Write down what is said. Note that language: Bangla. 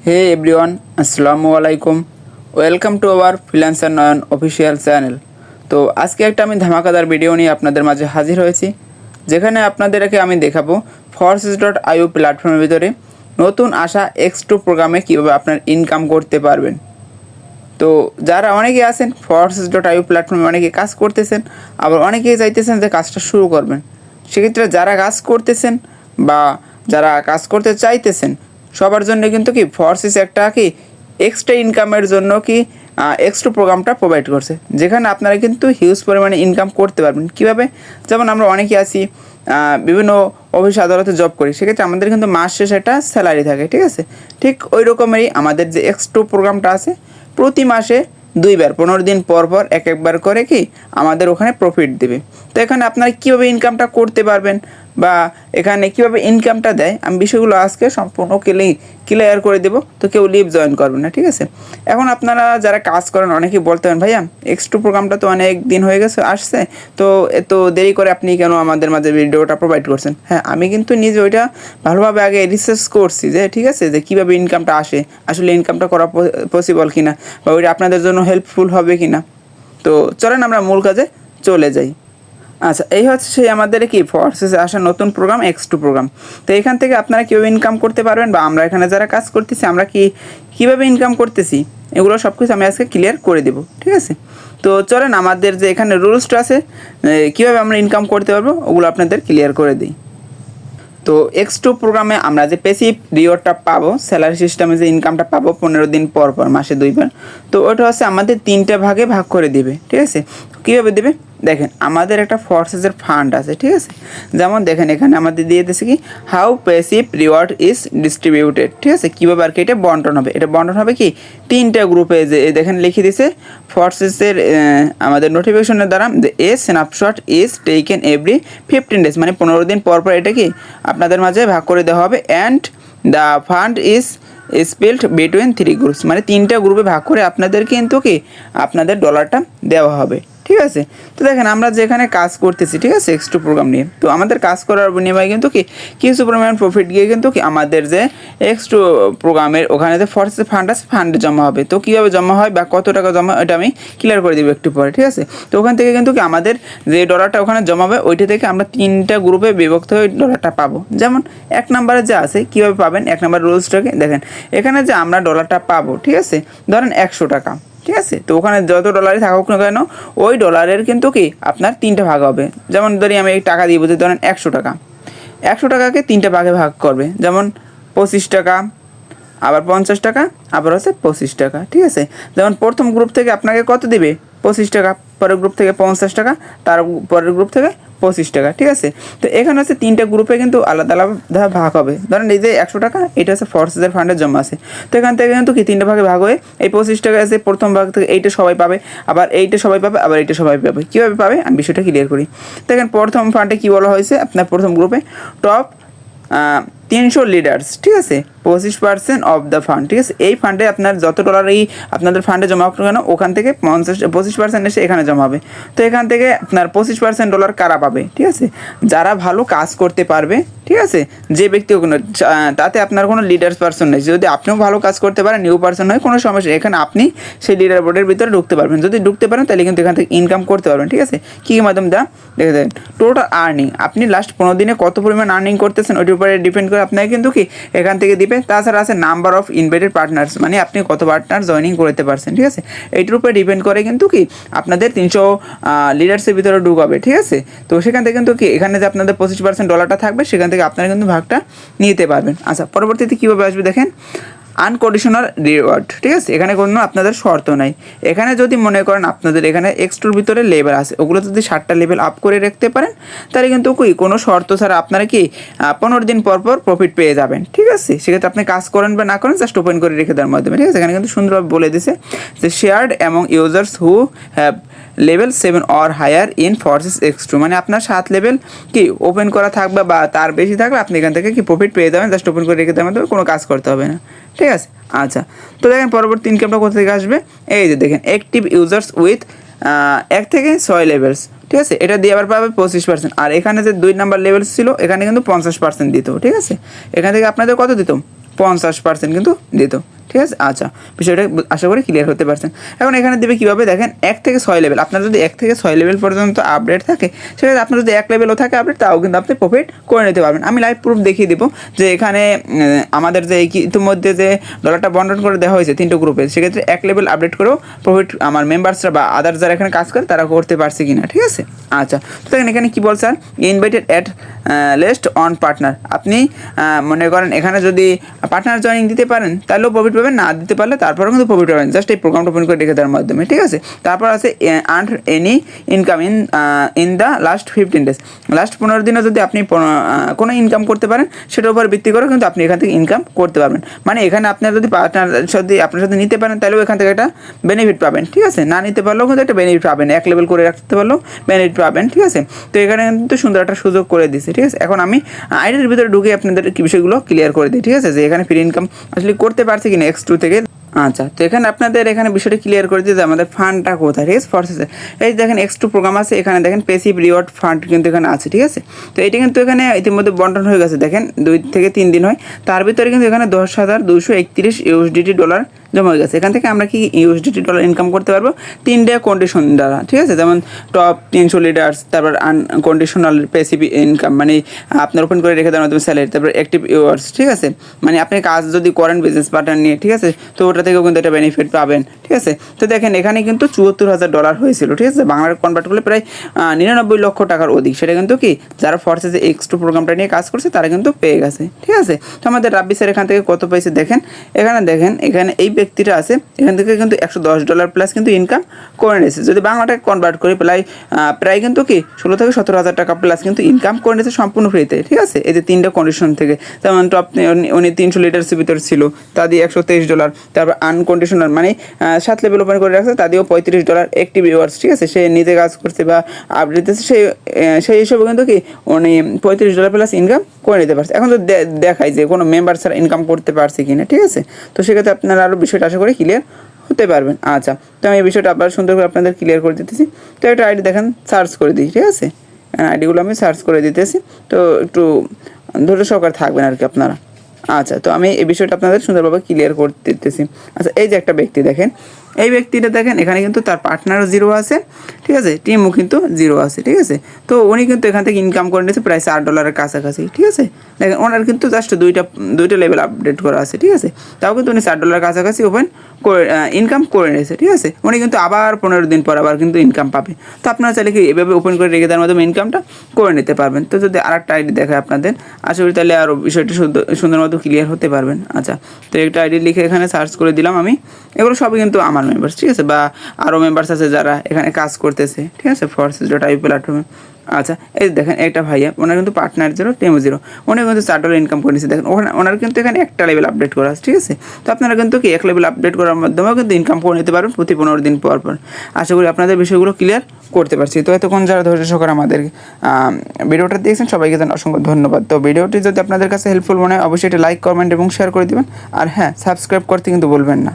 Hey everyone, আসসালামু আলাইকুম। Welcome to our freelancer Nayan official channel. তো আজকে একটা আমি ধামাকাদার ভিডিও নিয়ে আপনাদের মাঝে হাজির হয়েছি, যেখানে আপনাদেরকে আমি দেখাবো Forces.io প্ল্যাটফর্মের ভিতরে নতুন আসা X2 প্রোগ্রামে কীভাবে আপনার ইনকাম করতে পারবেন। তো যারা অনেকে আছেন Forces.io প্ল্যাটফর্মে অনেকে কাজ করতেছেন, আবার অনেকেই চাইতেছেন যে কাজটা শুরু করবেন। সেক্ষেত্রে যারা কাজ করতেছেন বা যারা কাজ করতে চাইতেছেন সবার জন্য কিন্তু কি ফোর্সেস একটা কি এক্সট্রা ইনকামের জন্য কি X2 প্রোগ্রামটা প্রোভাইড করছে, যেখানে আপনারা কিন্তু হিউজ পরিমাণে ইনকাম করতে পারবেন। কীভাবে? যেমন আমরা অনেকে আছি বিভিন্ন অফিস আদালতে জব করি, সেক্ষেত্রে আমাদের কিন্তু মাস শেষে একটা স্যালারি থাকে, ঠিক আছে? ঠিক ওই রকমেরই আমাদের যে X2 প্রোগ্রামটা আছে, প্রতি মাসে 2বার 15 দিন পর পর একবার করে কি আমাদের ওখানে প্রফিট দেবে। তো এখানে আপনারা কীভাবে ইনকামটা করতে পারবেন বা এখানে কীভাবে ইনকামটা দেয়, আমি বিষয়গুলো আজকে সম্পূর্ণ ক্লিয়ার করে দেবো। তো কেউ লিভ জয়েন করবেন না, ঠিক আছে? এখন আপনারা যারা কাজ করেন অনেকেই বলতে পারেন, ভাইয়া X2 প্রোগ্রামটা তো অনেক দিন হয়ে গেছে আসছে, তো এত দেরি করে আপনি কেন আমাদের মাঝে ভিডিওটা প্রোভাইড করছেন? হ্যাঁ, আমি কিন্তু নিজে ওইটা ভালোভাবে আগে রিসার্চ করছি যে ঠিক আছে যে কীভাবে ইনকামটা আসে, আসলে ইনকামটা করা পসিবল কিনা বা ওইটা আপনাদের জন্য হেল্পফুল হবে কিনা। তো চলেন আমরা মূল কাজে চলে যাই। আচ্ছা, এই হচ্ছে সেই আমাদের কি ফোর্সেসে আসা নতুন প্রোগ্রাম X2 প্রোগ্রাম। তো এখান থেকে আপনারা কীভাবে ইনকাম করতে পারবেন বা আমরা এখানে যারা কাজ করতেছি আমরা কীভাবে ইনকাম করতেছি, এগুলো সব কিছু আমি আজকে ক্লিয়ার করে দেবো, ঠিক আছে? তো চলেন আমাদের যে এখানে রুলসটা আছে কীভাবে আমরা ইনকাম করতে পারবো ওগুলো আপনাদের ক্লিয়ার করে দিই। তো X2 প্রোগ্রামে আমরা যে প্যাসিভ রিওয়ার্ডটা পাবো, স্যালারি সিস্টেমে যে ইনকামটা পাবো 15 দিন পর পর মাসে 2বার, তো ওটা হচ্ছে আমাদের 3টে ভাগে ভাগ করে দিবে, ঠিক আছে? কীভাবে দেবে? দেখেন আমাদের একটা ফোর্সেসের ফান্ড আছে, ঠিক আছে? যেমন দেখেন এখানে আমাদের দিয়ে দিয়েছে কি how passive reward is distributed, ঠিক আছে? কীভাবে আর কি এটা বন্টন হবে, এটা বন্টন হবে কি 3টে গ্রুপে। যে দেখেন লিখে দিছে ফোর্সেসের আমাদের নোটিফিকেশনের দ্বারা যে a snapshot is taken every 15 days, মানে 15 দিন পর পর এটা কি আপনাদের মাঝে ভাগ করে দেওয়া হবে। And the fund is split between 3 groups, মানে 3টা গ্রুপে ভাগ করে আপনাদের কিন্তু কি আপনাদের ডলারটা দেওয়া হবে, ঠিক আছে? তো দেখেন আমরা যেখানে কাজ করতেছি, ঠিক আছে, X2 প্রোগ্রাম নিয়ে, তো আমাদের কাজ করার বিনিময়ে কিন্তু কি কিছু পরিমাণ প্রফিট গিয়ে কিন্তু কি আমাদের যে X2 প্রোগ্রামের ওখানে যে ফোর্সেস ফান্ড আছে ফান্ডে জমা হবে। তো কীভাবে জমা হয় বা কত টাকা জমা এটা আমি ক্লিয়ার করে দেবো একটু পরে, ঠিক আছে? তো ওখান থেকে কিন্তু কি আমাদের যে ডলারটা ওখানে জমা হবে ওইটা থেকে আমরা 3টা গ্রুপে বিভক্ত হয়ে ডলারটা পাবো। যেমন 1 নম্বরে যে আছে কীভাবে পাবেন, 1 নম্বর রুলসটাকে দেখেন। এখানে যে আমরা ডলারটা পাবো, ঠিক আছে, ধরেন 100 টাকা, ঠিক আছে? তো ওখানে যত ডলারই থাকুক না কেন ওই ডলারের কিন্তু কি আপনার 3টে ভাগ হবে। যেমন ধরি আমি এই টাকা দিয়ে বুঝি, ধরেন 100 টাকা, 100 টাকাকে 3টে ভাগে ভাগ করবে। যেমন 25 টাকা, আবার 50 টাকা, আবার হচ্ছে 25 টাকা, ঠিক আছে? যেমন প্রথম গ্রুপ থেকে আপনাকে কত দিবে? 25 টাকা, পরের গ্রুপ থেকে 50 টাকা, তার পরের গ্রুপ থেকে 25 টাকা, ঠিক আছে? তো এখানে হচ্ছে 3টে গ্রুপে কিন্তু আলাদা আলাদা ভাগ হবে। ধরেন এই যে 100 টাকা এটা হচ্ছে ফোর্সেসের ফান্ডের জমা আছে, তো এখান থেকে কিন্তু কি 3টে ভাগে ভাগ হয়ে এই 25 টাকা আছে প্রথম ভাগ থেকে এইটা সবাই পাবে, আবার এইটা সবাই পাবে, আবার এইটা সবাই পাবে। কীভাবে পাবে আমি বিষয়টা ক্লিয়ার করি। দেখেন প্রথম ফান্ডে কী বলা হয়েছে, আপনার প্রথম গ্রুপে টপ 300 লিডার্স, ঠিক আছে, 25% অফ দ্য ফান্ড, ঠিক আছে? এই ফান্ডে আপনার যত ডলারই আপনাদের ফান্ডে জমা হোক কেন ওখান থেকে 25% এসে এখানে জমা হবে। তো এখান থেকে আপনার 25% ডলার কারা পাবে, ঠিক আছে? যারা ভালো কাজ করতে পারবে, ঠিক আছে, যে ব্যক্তি কোনো তাতে আপনার কোনো লিডার্স পার্সন নেই। যদি আপনিও ভালো কাজ করতে পারেন, নিউ পার্সন হয়, কোনো সমস্যা, এখানে আপনি সেই লিডার বোর্ডের ভিতরে ঢুকতে পারবেন। যদি ঢুকতে পারেন তাহলে কিন্তু এখান থেকে ইনকাম করতে পারবেন, ঠিক আছে? কী মাধ্যম দা দেখে দেন টোটাল আর্নিং, আপনি লাস্ট 15 দিনে কত পরিমাণ আর্নিং করতেছেন ওইটার উপরে ডিপেন্ড করে আপনাকে কিন্তু কি এখান থেকে দিবে। তাছাড়া আছে নাম্বার অফ ইনভাইটেড পার্টনার্স, মানে আপনি কত পার্টনার জয়েনিং করতে পারছেন, ঠিক আছে? এইটার উপরে ডিপেন্ড করে কিন্তু কি আপনাদের 300 লিডার্সের ভিতরে ঢুকাবে, ঠিক আছে? তো সেখান থেকে কিন্তু কি এখানে যে আপনাদের 25% ডলারটা থাকবে সেখান থেকে আপনারা কিন্তু ভাগটা নিতে পারবেন। আচ্ছা, পরবর্তীতে কীভাবে আসবে দেখেন, আনকন্ডিশনাল রিওয়ার্ড, ঠিক আছে? এখানে কোনো আপনাদের শর্ত নাই। এখানে যদি মনে করেন আপনাদের এখানে X2-র ভিতরে লেভেল আছে, ওগুলো যদি 7টা লেভেল আপ করে রাখতে পারেন তাহলে কিন্তু কোনো শর্ত ছাড়া আপনারা কি 15 দিন পর পর প্রফিট পেয়ে যাবেন, ঠিক আছে? সেক্ষেত্রে আপনি কাজ করেন বা না করেন জাস্ট ওপেন করে রেখে দেওয়ার মাধ্যমে, ঠিক আছে? এখানে কিন্তু সুন্দরভাবে বলে দিছে যে shared among users who have level 7 or higher in forces X2, মানে আপনার 7 লেভেল কি ওপেন করা থাকবে বা তার বেশি থাকলে আপনি এখান থেকে কি প্রফিট পেয়ে যাবেন, জাস্ট ওপেন করে রেখে দেওয়ার মাধ্যমে, কোনো কাজ করতে হবে না, ঠিক আছে? আচ্ছা, তো দেখেন পরবর্তী ইনকামটা কোথা থেকে আসবে, এই যে দেখেন অ্যাক্টিভ ইউজার্স উইথ 1 থেকে 6 লেভেলস, ঠিক আছে? এটা দিয়ে আবার পাবে 25%। আর এখানে যে 2 নাম্বার লেভেল ছিল এখানে কিন্তু 50% দিত, ঠিক আছে? এখান থেকে আপনাদের কত দিত? 50% কিন্তু দিত। ঠিক আছে। আচ্ছা, বিষয়টা আশা করি ক্লিয়ার হতে পারছেন। এখন এখানে দেবে কীভাবে দেখেন, 1 থেকে 6 লেভেল। আপনার যদি 1 থেকে 6 লেভেল পর্যন্ত আপডেট থাকে, সেক্ষেত্রে আপনার যদি 1 লেভেলও থাকে আপডেট, তাও কিন্তু আপনি প্রফিট করে নিতে পারবেন। আমি লাইভ প্রুফ দেখিয়ে দেবো যে এখানে আমাদের যে ইতিমধ্যে যে ডলারটা বন্টন করে দেওয়া হয়েছে 3টা গ্রুপে, সেক্ষেত্রে 1 লেভেল আপডেট করেও প্রফিট আমার মেম্বার্সরা বা আদার্স যারা এখানে কাজ করে তারা করতে পারছে কিনা, ঠিক আছে। আচ্ছা, তো দেখেন এখানে কী বলছে, invited at list on partner. আপনি মনে করেন এখানে যদি পার্টনার জয়েনিং দিতে পারেন তাহলেও প্রফিট পাবেন, না দিতে পারলে তারপরেও কিন্তু প্রফিট পাবেন, জাস্ট এই প্রোগ্রামটা ওপেন করে রেখে দেওয়ার মাধ্যমে, ঠিক আছে। তারপর আছে earn any income in the last 15 days. Last 15 দিনে যদি আপনি কোনো ইনকাম করতে পারেন, সেটার উপর ভিত্তি করে কিন্তু আপনি এখান থেকে ইনকাম করতে পারবেন। মানে এখানে আপনার যদি পার্টনার যদি আপনার সাথে নিতে পারেন তাহলেও এখান থেকে একটা বেনিফিট পাবেন, ঠিক আছে। না নিতে পারলেও কিন্তু একটা বেনিফিট পাবেন, 1 লেভেল করে রাখতে পারলেও বেনিফিট পাবেন, ঠিক আছে। তো এখানে কিন্তু সুন্দর একটা সুযোগ করে দিচ্ছে, ঠিক আছে। এখন আমি আইডির ভিতরে ঢুকে আপনাদের কি বিষয়গুলো ক্লিয়ার করে দিই, ঠিক আছে, যে এখানে ফ্রি ইনকাম আসলে করতে পারছে কিনা X2 থেকে। আচ্ছা, তো এখানে আপনাদের এখানে বিষয়টা ক্লিয়ার করে দিতে আমাদের ফান্ডটা কোথায়, ঠিক আছে, ফরসেসে এই দেখেন X2 প্রোগ্রাম আছে, এখানে দেখেন পেসিভ রিওয়ার্ড ফান্ড কিন্তু এখানে আছে, ঠিক আছে। তো এটা কিন্তু এখানে ইতিমধ্যে বন্টন হয়ে গেছে, দেখেন 2 থেকে 3 দিন হয়, তার ভিতরে কিন্তু এখানে 10,231 USDT ডলার জমা হয়ে গেছে। এখান থেকে আমরা কি USDT ডলার ইনকাম করতে পারবো 3টা কন্ডিশন দ্বারা, ঠিক আছে। যেমন টপ 300 লিডার্স, তারপর আনকন্ডিশনাল পেসিভ ইনকাম, মানে আপনার ওপেন করে রেখে দেওয়ার মাধ্যমে স্যালারি, তারপর অ্যাক্টিভ ইউয়ার্স, ঠিক আছে, মানে আপনি কাজ যদি করেন বিজনেস পার্টনার নিয়ে, ঠিক আছে, তো ওটা থেকেও কিন্তু একটা বেনিফিট পাবেন, ঠিক আছে। তো দেখেন এখানে কিন্তু 74,000 ডলার হয়েছিল, ঠিক আছে, বাংলার কনভার্ট করলে প্রায় 99 লক্ষ টাকার অধিক। সেটা কিন্তু কি যারা ফরসেসে X2 প্রোগ্রামটা নিয়ে কাজ করছে তারা কিন্তু পেয়ে গেছে, ঠিক আছে। তো আমাদের রাব্বি স্যার এখান থেকে কত পাইছে দেখেন, দেখেন এখানে এই ব্যক্তিটা আছে, এখান থেকে কিন্তু $110 প্লাস কিন্তু ইনকাম করে নিয়েছে। যদি বাংলাটাকে কনভার্ট করি প্রায় কিন্তু কি 16 থেকে 17,000 টাকা প্লাস কিন্তু ইনকাম করে নিয়েছে সম্পূর্ণ ফ্রিতে, ঠিক আছে। এই যে 3টা কন্ডিশন থেকে, যেমন টপ উনি 300 লিটার্সের ভিতরে ছিল, তা দিয়ে $123। তারপর আনকন্ডিশনাল মানে 7 লেভেল ওপেন করে রাখছে, তা দিয়েও $35। অ্যাক্টিভ ভিউয়ার্স, ঠিক আছে, সে নিজে কাজ করছে বা আপডেট দিচ্ছে, সেই হিসেবে কিন্তু কি উনি $35 প্লাস ইনকাম করে নিতে পারছে। এখন তো দেখায় যে কোনো মেম্বার ছাড়া ইনকাম করতে পারছে কিনা, ঠিক আছে। তো সেক্ষেত্রে আপনারা আরও বিষয়টা আশা করি ক্লিয়ার হতে পারবেন। আচ্ছা, তো আমি এই বিষয়টা আবার সুন্দর করে আপনাদের ক্লিয়ার করে দিতেছি। তো একটা আইডি দেখেন সার্চ করে দিই, ঠিক আছে, আইডিগুলো আমি সার্চ করে দিতেছি, তো একটু ধৈর্য সহকারে থাকবেন আর কি আপনারা। আচ্ছা, তো আমি এই বিষয়টা আপনাদের সুন্দরভাবে ক্লিয়ার করে দিতেছি। আচ্ছা, এই যে একটা ব্যক্তি দেখেন, এই ব্যক্তিটা দেখেন এখানে কিন্তু তার পার্টনারও 0 আছে, ঠিক আছে, টিমও কিন্তু 0 আছে, ঠিক আছে। তো উনি কিন্তু এখান থেকে ইনকাম করে নিয়েছে প্রায় $4 কাছাকাছি, ঠিক আছে। দেখেন ওনার কিন্তু জাস্ট দুইটা লেভেল আপডেট করা আছে, ঠিক আছে, তাও কিন্তু উনি $4 কাছাকাছি ওপেন করে ইনকাম করে নিয়েছে, ঠিক আছে। উনি কিন্তু আবার 15 দিন পর আবার কিন্তু ইনকাম পাবে। তো আপনারা চাইলে কি এভাবে ওপেন করে রেখে দেওয়ার মাধ্যমে ইনকামটা করে নিতে পারবেন। তো যদি আরেকটা আইডি দেখায় আপনাদের, আশা করি তাহলে আরও বিষয়টি সুন্দর মতো ক্লিয়ার হতে পারবেন। আচ্ছা, তো একটা আইডি লিখে এখানে সার্চ করে দিলাম আমি, এগুলো সবই কিন্তু আমার মেম্বার্স, ঠিক আছে, বা আরও মেম্বার্স আছে যারা এখানে কাজ করতেছে, ঠিক আছে, ফরসেস.আই প্ল্যাটফর্মে। আচ্ছা, এই দেখেন একটা ভাইয়া, ওনার কিন্তু পার্টনার 0 টেমো 0, উনি কিন্তু $4 ইনকাম করে নিচ্ছে। দেখেন ওনার কিন্তু এখানে একটা লেভেল আপডেট করা আছে, ঠিক আছে। তো আপনারা কিন্তু কি 1 লেভেল আপডেট করার মাধ্যমেও কিন্তু ইনকাম করে নিতে পারবেন প্রতি 15 দিন পর পর। আশা করি আপনাদের বিষয়গুলো ক্লিয়ার করতে পারছি। তো এতক্ষণ যারা ধৈর্য সহকারে আমাদের ভিডিওটা দেখছেন সবাইকে জানাই অসংখ্য ধন্যবাদ। তো ভিডিওটি যদি আপনাদের কাছে হেল্পফুল মনে হয় অবশ্যই এটা লাইক, কমেন্ট এবং শেয়ার করে দেবেন। আর হ্যাঁ, সাবস্ক্রাইব করতে কিন্তু বলবেন না।